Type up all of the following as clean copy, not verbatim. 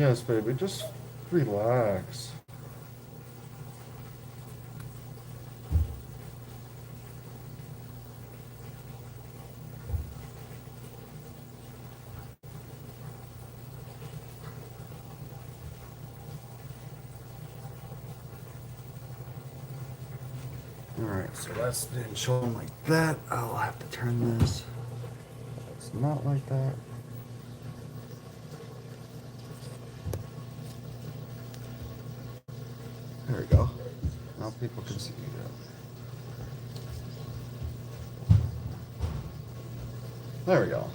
Yes, baby, just relax. Alright, so that's didn't show them like that. I'll have to turn this. It's not like that. There we go. Now people can see that. There we go.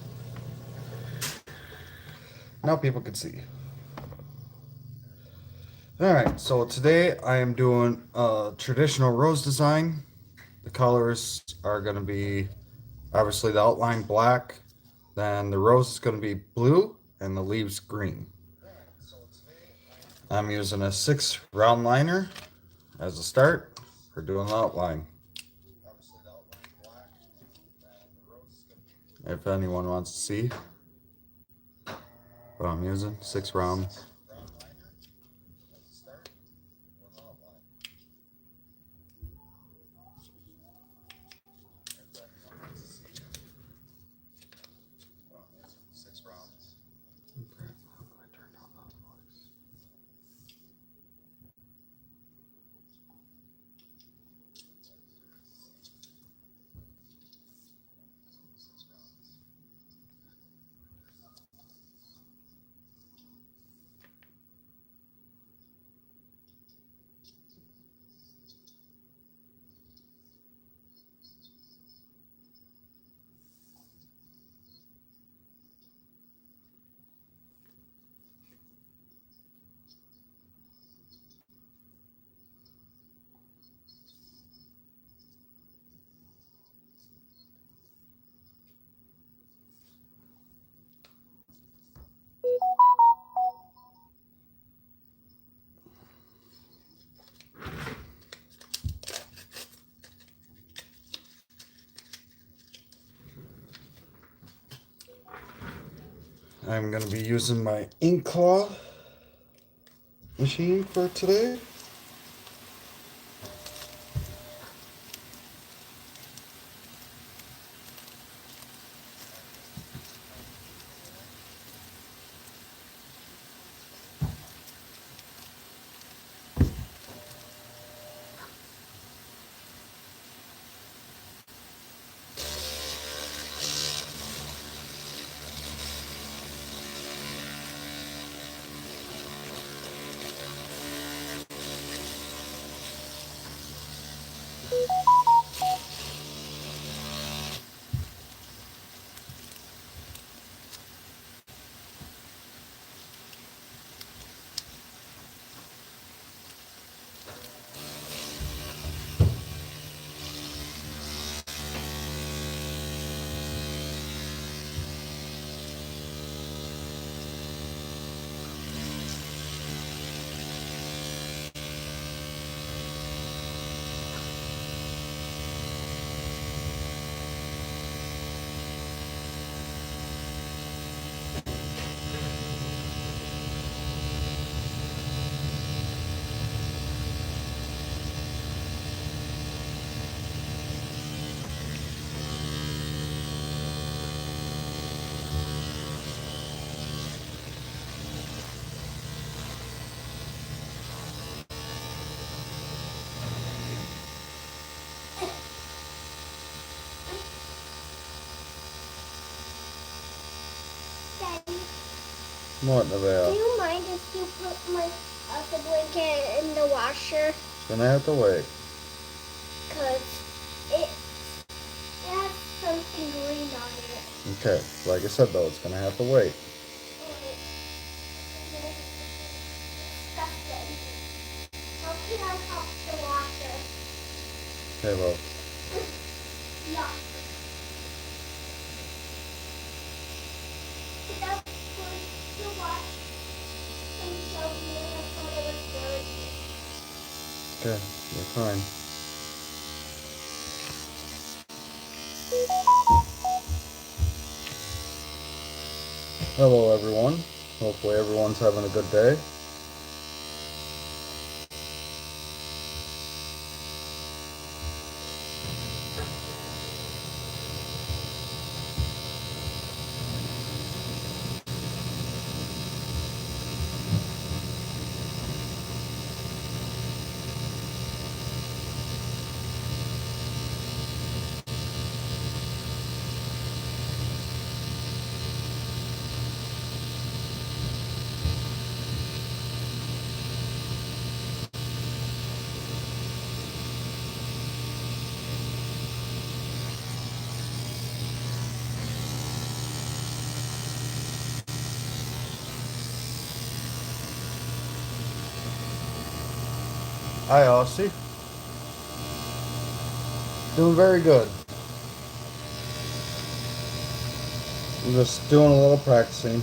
Now people can see. Alright, so today I am doing a traditional rose design. The colors are going to be obviously the outline black, then the rose is going to be blue, and the leaves green. I'm using a 6 round liner as a start for doing the outline. If anyone wants to see what I'm using, 6 round. I'm going to be using my ink claw machine for today. What, Nevaeh? Do you mind if you put my the blanket in the washer? Gonna have to wait. Because it has something green on it. Okay, like I said though, it's gonna have to wait. Disgusting. How can I touch the washer? Okay, well, Yuck. That's good to watch. And so weird. I thought it was dirty. okay, you're fine. Hello everyone. Hopefully everyone's having a good day. Hi, Aussie. Doing very good. I'm just doing a little practicing.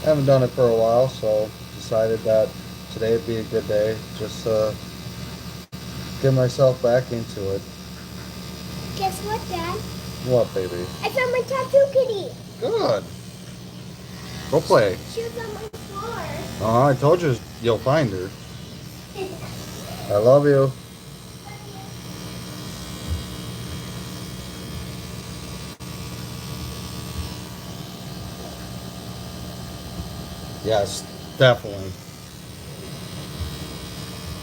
I haven't done it for a while, so decided that today would be a good day. Just get myself back into it. Guess what, Dad? What, baby? I found my tattoo kitty. Good. Go play. She was on my floor. Oh, I told you you'll find her. I love you. Yes, definitely.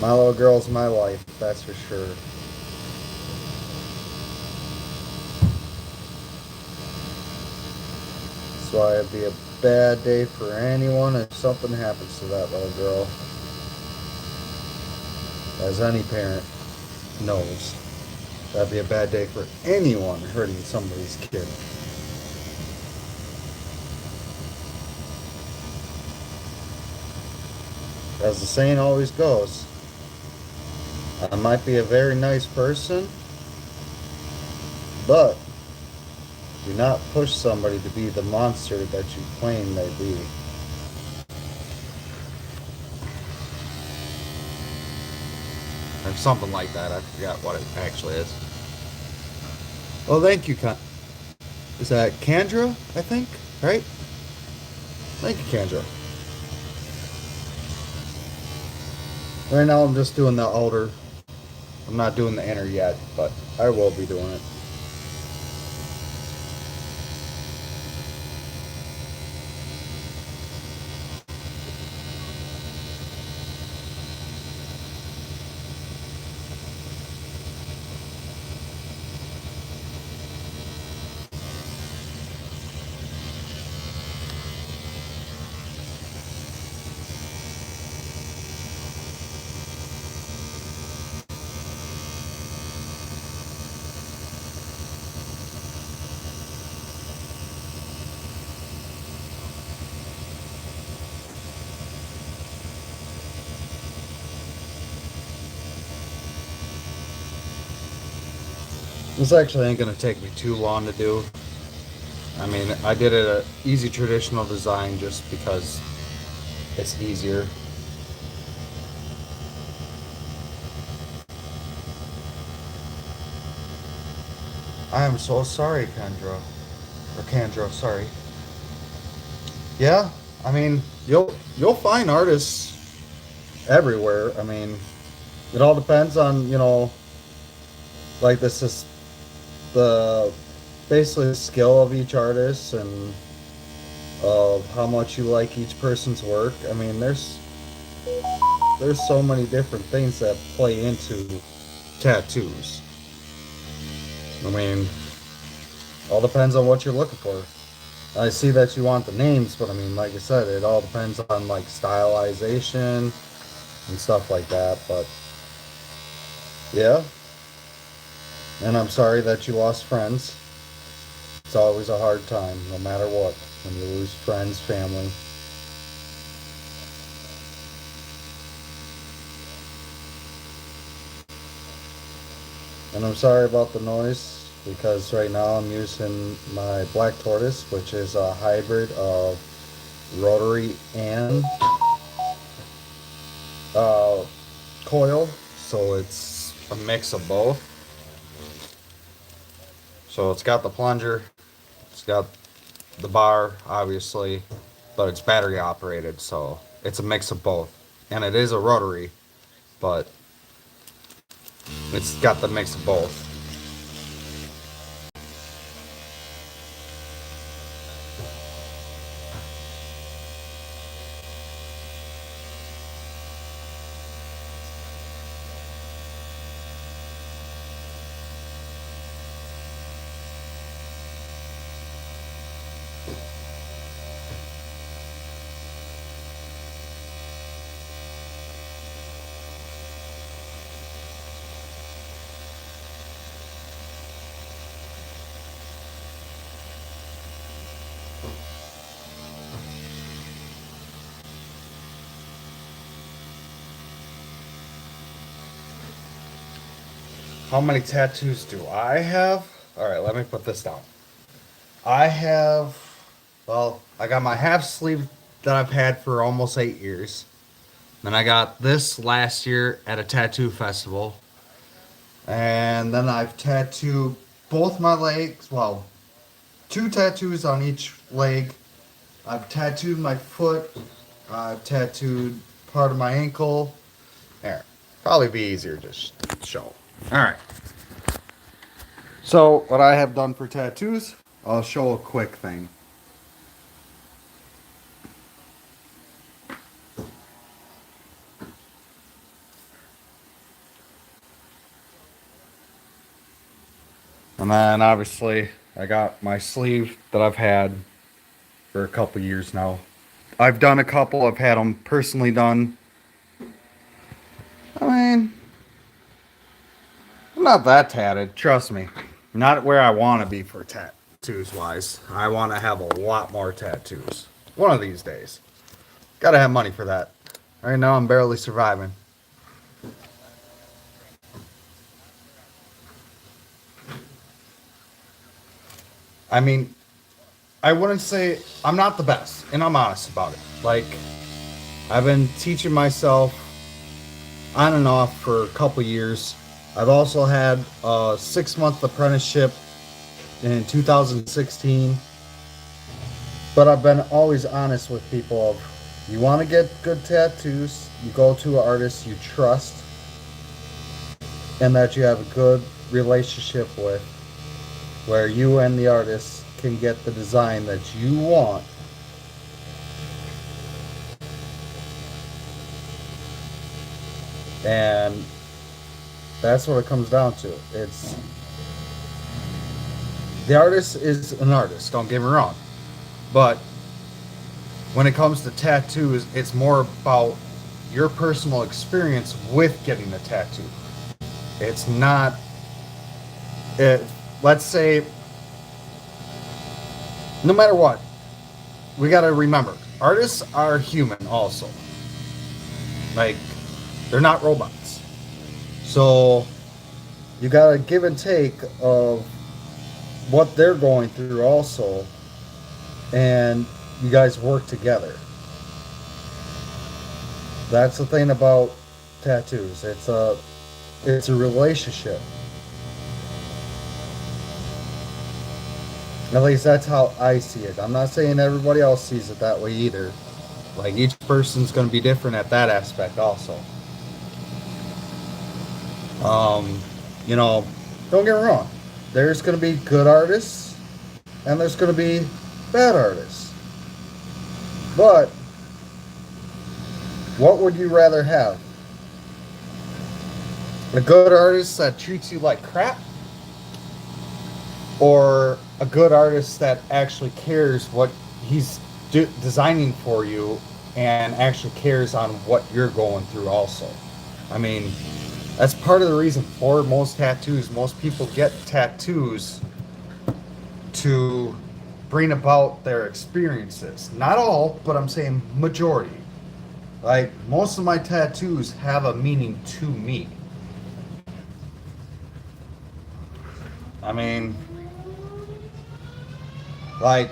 My little girl's my life, that's for sure. That's why it'd be a bad day for anyone if something happens to that little girl. As any parent knows, that'd be a bad day for anyone hurting somebody's kid. As the saying always goes, I might be a very nice person, but do not push somebody to be the monster that you claim they be. Or something like that. I forgot what it actually is. Oh, thank you, is that Kendra, I think? Right? Thank you, Kendra. Right now I'm just doing the outer. I'm not doing the inner yet, but I will be doing it. This actually ain't gonna take me too long to do. I mean, I did it a easy traditional design just because it's easier. I am so sorry, Kendra. Or Kendra, sorry. Yeah, I mean, you'll find artists everywhere. I mean, it all depends on, like this is the basically the skill of each artist and of how much you like each person's work. I mean, there's so many different things that play into tattoos. I mean, all depends on what you're looking for. I see that you want the names, but I mean, like I said, it all depends on like stylization and stuff like that. But yeah, and I'm sorry that you lost friends. It's always a hard time, no matter what, when you lose friends, family. And I'm sorry about the noise because right now I'm using my black tortoise, which is a hybrid of rotary and uh, coil. So it's a mix of both. So it's got the plunger, it's got the bar, obviously, but it's battery operated, so it's a mix of both. And it is a rotary, but it's got the mix of both. How many tattoos do I have? All right, let me put this down. I have, well, I got my half sleeve that I've had for almost 8 years. Then I got this last year at a tattoo festival. And then I've tattooed both my legs, well, two tattoos on each leg. I've tattooed my foot. I've tattooed part of my ankle. There, probably be easier to show. All right. So what I have done for tattoos, I'll show a quick thing. And then obviously I got my sleeve that I've had for a couple years now. I've done a couple. I've had them personally done. I mean, I'm not that tatted. Trust me. Not where I want to be for tattoos wise. I want to have a lot more tattoos. One of these days. Gotta have money for that. Right now I'm barely surviving. I mean, I wouldn't say I'm not the best, and I'm honest about it. Like, I've been teaching myself on and off for a couple years. I've also had a 6 month apprenticeship in 2016, but I've been always honest with people of you want to get good tattoos, you go to an artist you trust and that you have a good relationship with, where you and the artist can get the design that you want. And that's what it comes down to. It's the artist is an artist, don't get me wrong. But when it comes to tattoos, it's more about your personal experience with getting the tattoo. It's not it, let's say no matter what, we got to remember artists are human also. Like, they're not robots. So you got to give and take of what they're going through also, and you guys work together. That's the thing about tattoos. It's a relationship. At least that's how I see it. I'm not saying everybody else sees it that way either. Like, each person's going to be different at that aspect also. You know, don't get me wrong. There's going to be good artists and there's going to be bad artists. But what would you rather have? A good artist that treats you like crap? Or a good artist that actually cares what he's designing for you and actually cares on what you're going through also? I mean, that's part of the reason for most tattoos. Most people get tattoos to bring about their experiences. Not all, but I'm saying majority. Like, most of my tattoos have a meaning to me. I mean, like,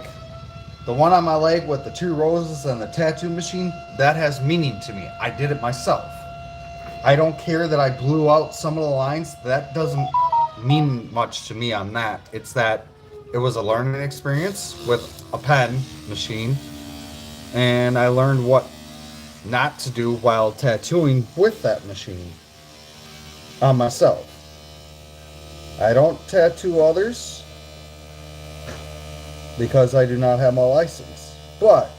the one on my leg with the 2 roses and the tattoo machine, that has meaning to me. I did it myself. I don't care that I blew out some of the lines. That doesn't mean much to me on that. It's that it was a learning experience with a pen machine, and I learned what not to do while tattooing with that machine on myself. I don't tattoo others because I do not have my license, but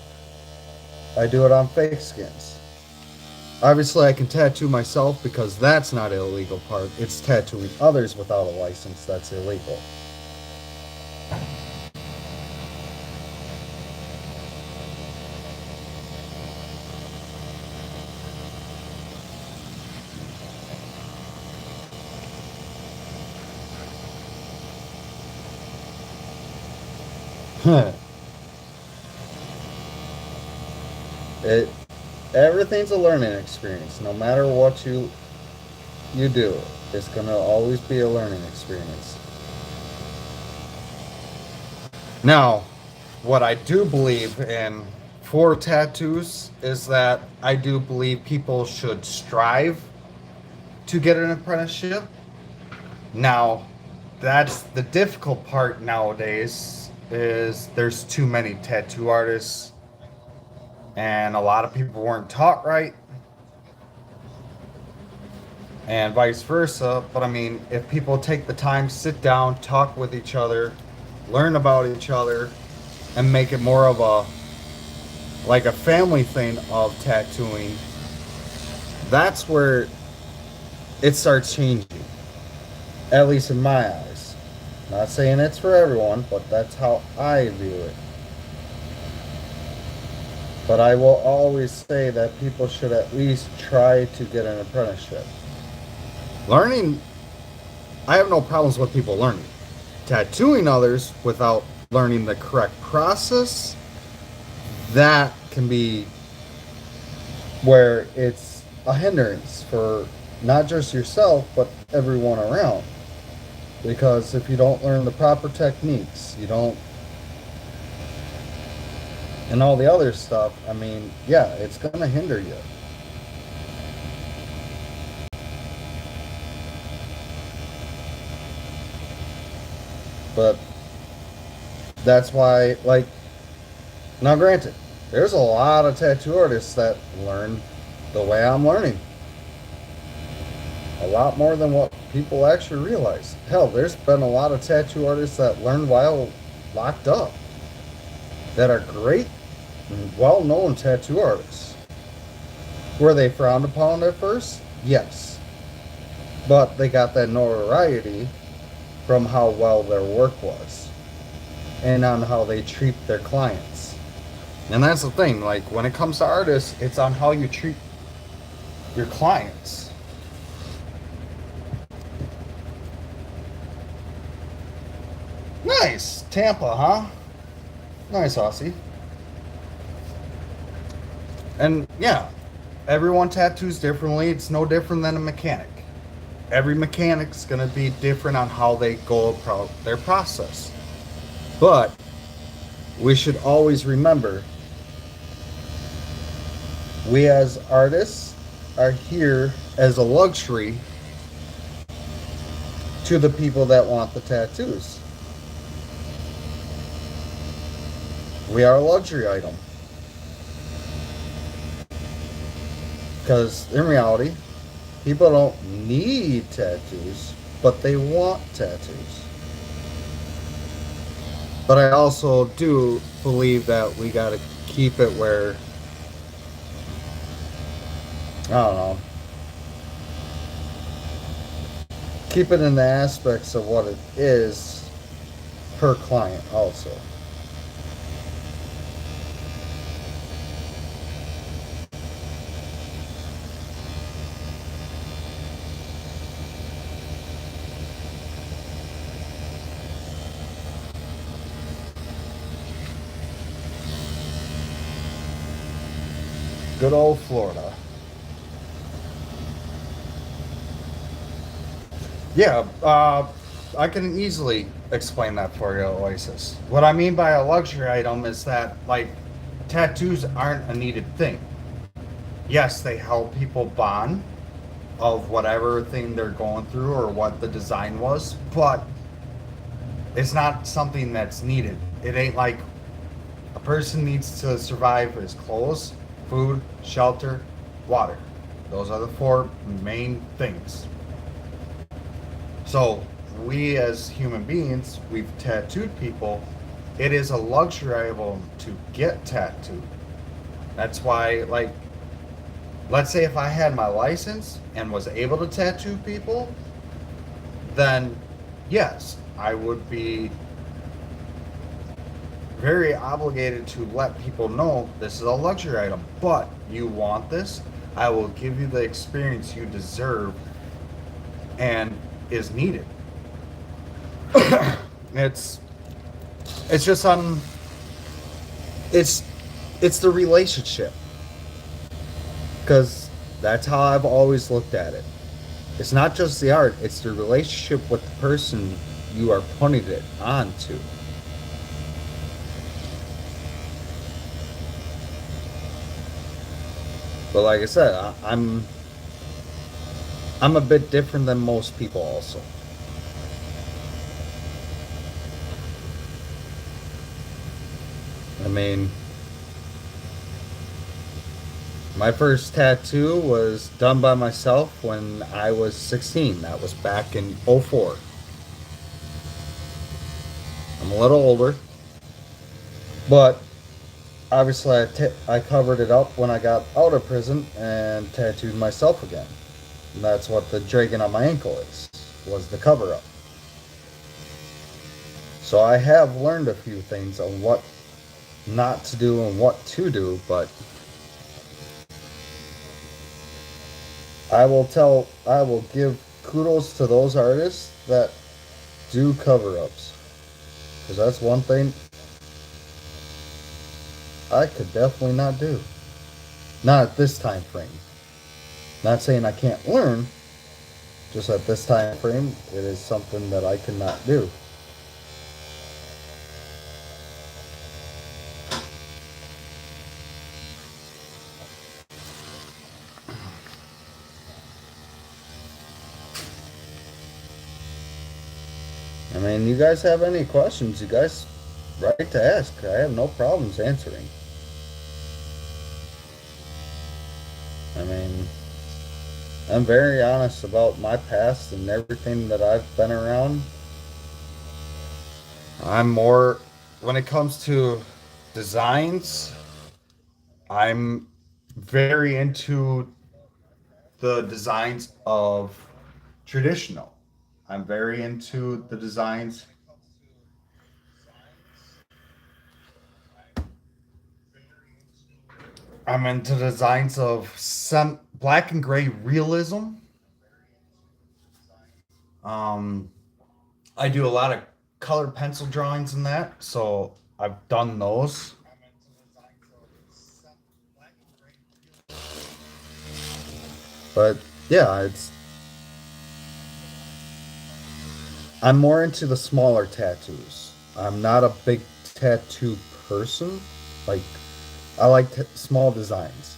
I do it on fake skins. Obviously, I can tattoo myself because that's not an illegal part. It's tattooing others without a license that's illegal. it Everything's a learning experience. No matter what you do, it's gonna always be a learning experience. Now, what I do believe in for tattoos is that I do believe people should strive to get an apprenticeship. Now, that's the difficult part nowadays is there's too many tattoo artists and a lot of people weren't taught right and vice versa. But I mean, if people take the time, sit down, talk with each other, learn about each other, and make it more of a like a family thing of tattooing, that's where it starts changing. At least in my eyes. Not saying it's for everyone, but that's how I view it. But I will always say that people should at least try to get an apprenticeship. Learning, I have no problems with people learning. Tattooing others without learning the correct process, that can be where it's a hindrance for not just yourself, but everyone around. Because if you don't learn the proper techniques, you don't, and all the other stuff, I mean, yeah, it's going to hinder you. But that's why, like, now granted, there's a lot of tattoo artists that learn the way I'm learning. A lot more than what people actually realize. Hell, there's been a lot of tattoo artists that learned while locked up that are great and well-known tattoo artists. Were they frowned upon at first? Yes. But they got that notoriety from how well their work was and on how they treat their clients. And that's the thing, like when it comes to artists, it's on how you treat your clients. Nice. Tampa, huh? Nice, Aussie. And yeah, everyone tattoos differently. It's no different than a mechanic. Every mechanic's going to be different on how they go about their process. But we should always remember we as artists are here as a luxury to the people that want the tattoos. We are a luxury item. Because in reality, people don't need tattoos, but they want tattoos. But I also do believe that we gotta keep it where, I don't know, keep it in the aspects of what it is per client also. Good old Florida. Yeah, I can easily explain that for you, Oasis. What I mean by a luxury item is that, like, tattoos aren't a needed thing. Yes, they help people bond of whatever thing they're going through or what the design was, but it's not something that's needed. It ain't like a person needs to survive is clothes, food, shelter, water. Those are the four main things. So, we as human beings, we've tattooed people. It is a luxury item to get tattooed. That's why, like, let's say if I had my license and was able to tattoo people, then yes, I would be very obligated to let people know this is a luxury item. But you want this, I will give you the experience you deserve and is needed. it's it's just it's it's the relationship, because that's how I've always looked at it. It's not just the art, it's the relationship with the person you are putting it onto. But like I said, I'm a bit different than most people also. I mean, my first tattoo was done by myself when I was 16. That was back in '04. I'm a little older, but obviously I covered it up when I got out of prison and tattooed myself again. And that's what the dragon on my ankle was the cover up. So I have learned a few things on what not to do and what to do, but I will give kudos to those artists that do cover ups. Because that's one thing I could definitely not do. Not at this time frame. Not saying I can't learn, just at this time frame, it is something that I could not do. I mean, you guys have any questions, you guys right to ask. I have no problems answering. I mean, I'm very honest about my past and everything that I've been around. I'm more, when it comes to designs, I'm very into the designs of traditional. I'm very into the designs. I'm into designs of some black and gray realism. Um, I do a lot of colored pencil drawings in that, so I've done those. But yeah, it's I'm more into the smaller tattoos. I'm not a big tattoo person. Like I like small designs.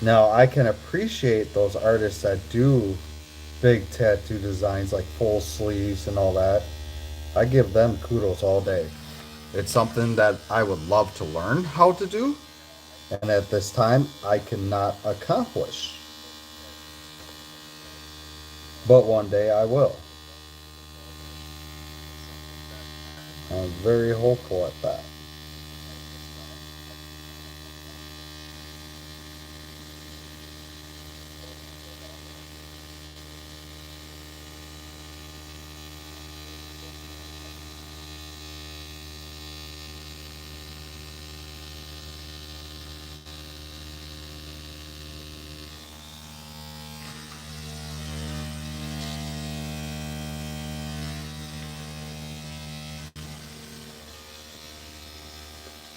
Now I can appreciate those artists that do big tattoo designs like full sleeves and all that. I give them kudos all day. It's something that I would love to learn how to do, and at this time I cannot accomplish. But one day I will. I'm very hopeful at that.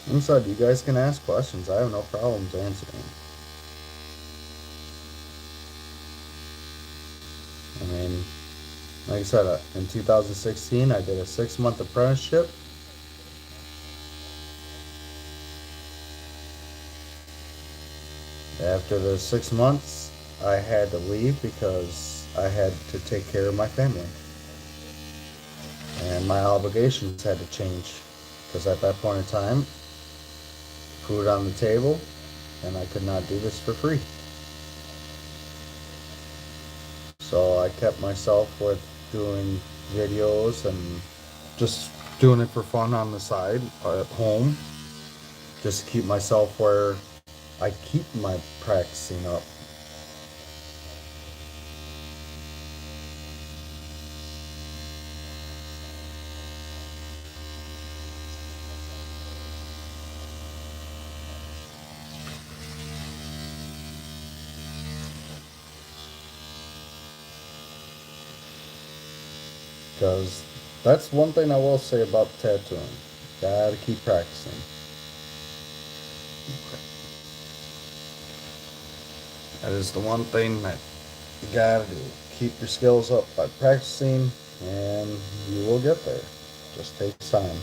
I'm sorry, you guys can ask questions. I have no problems answering. I mean, Like I said, in 2016, I did a 6 month apprenticeship. After the 6 months, I had to leave because I had to take care of my family. And my obligations had to change. Because at that point in time, food on the table, and I could not do this for free. So I kept myself with doing videos and just doing it for fun on the side at home, just to keep myself where I keep my practicing up. Because that's one thing I will say about tattooing. Gotta keep practicing. That is the one thing that you gotta do. Keep your skills up by practicing, and you will get there. Just takes time.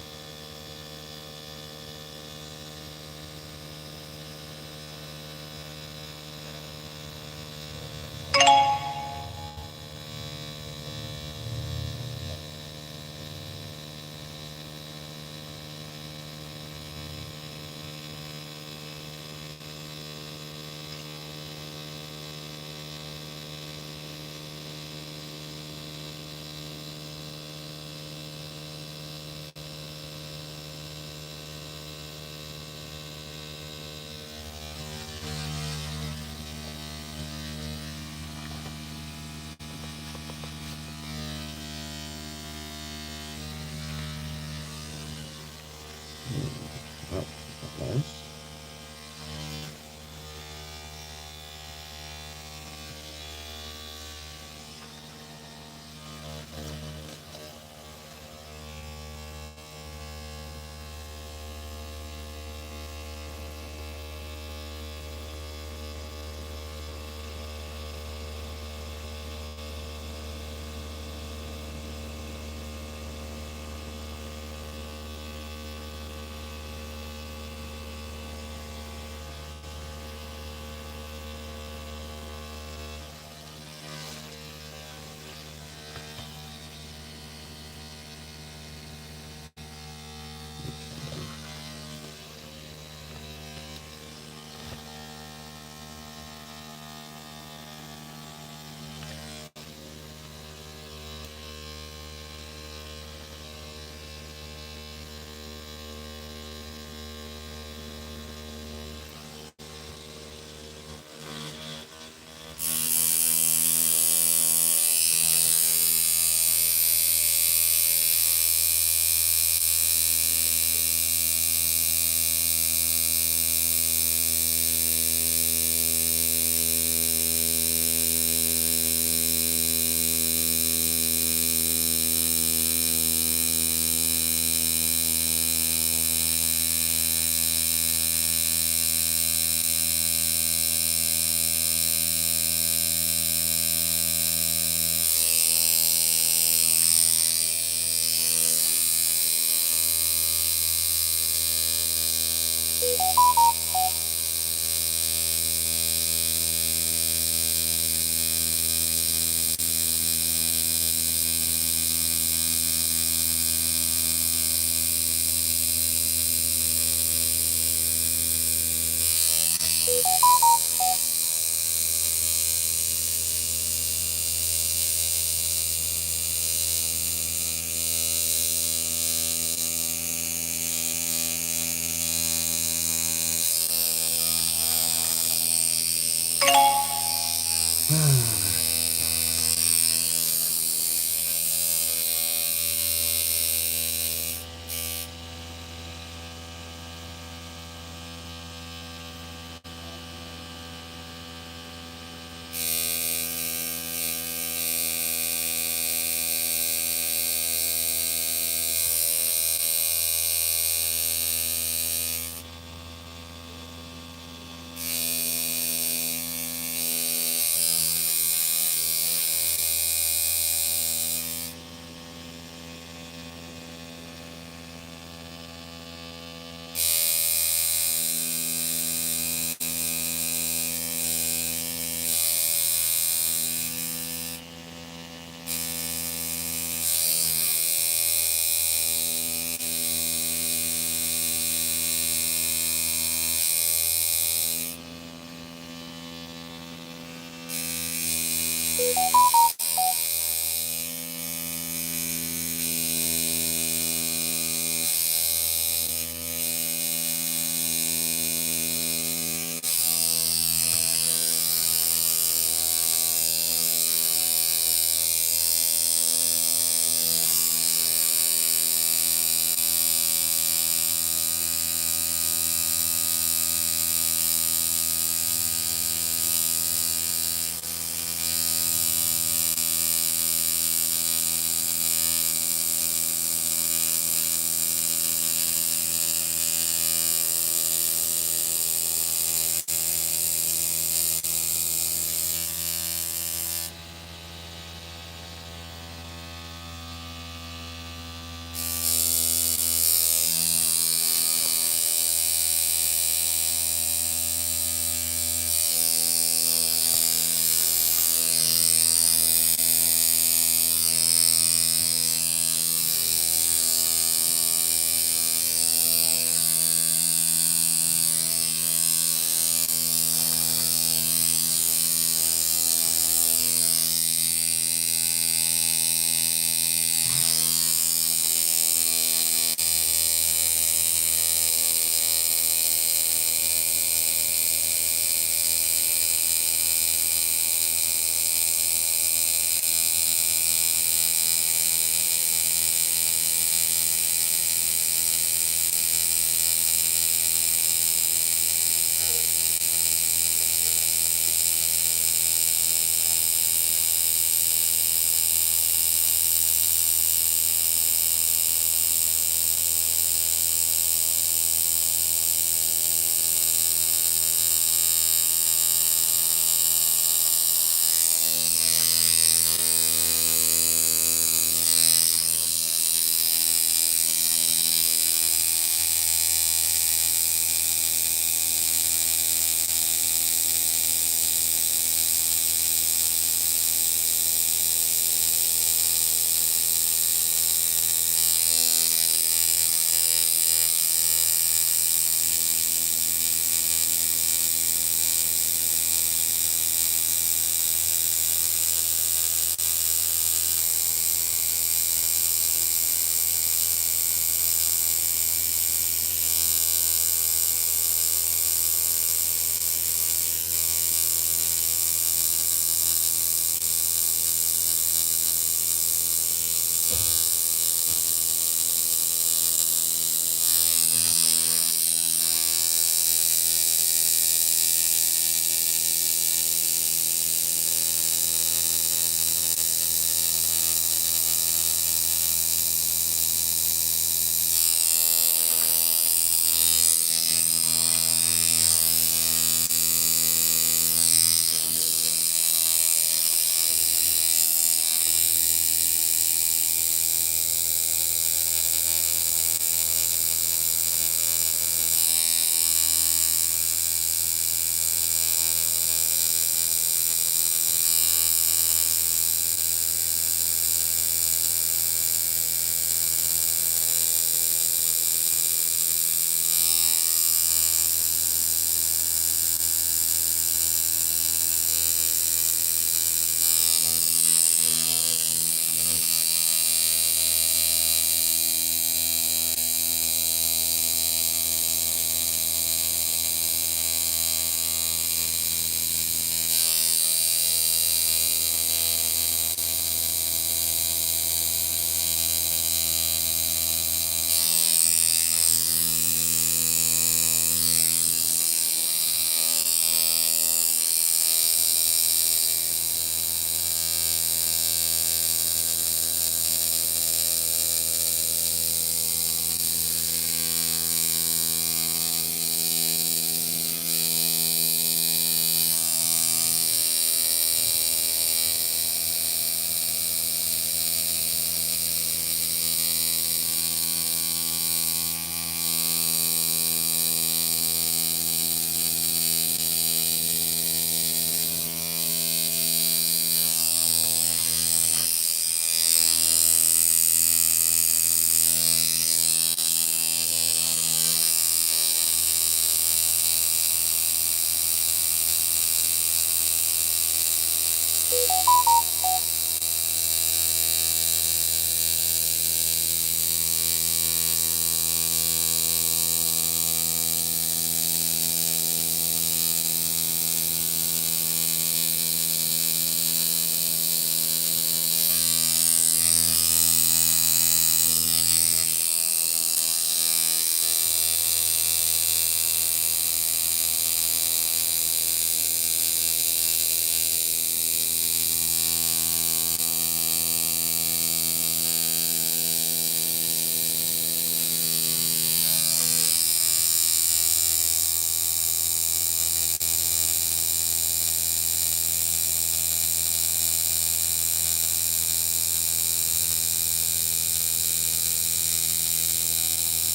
Oh, nice.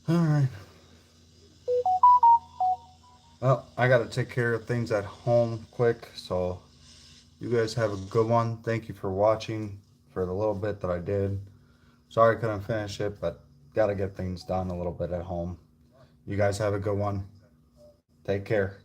All right. Well, I got to take care of things at home quick. So you guys have a good one. Thank you for watching for the little bit that I did. Sorry I couldn't finish it, but got to get things done a little bit at home. You guys have a good one. Take care.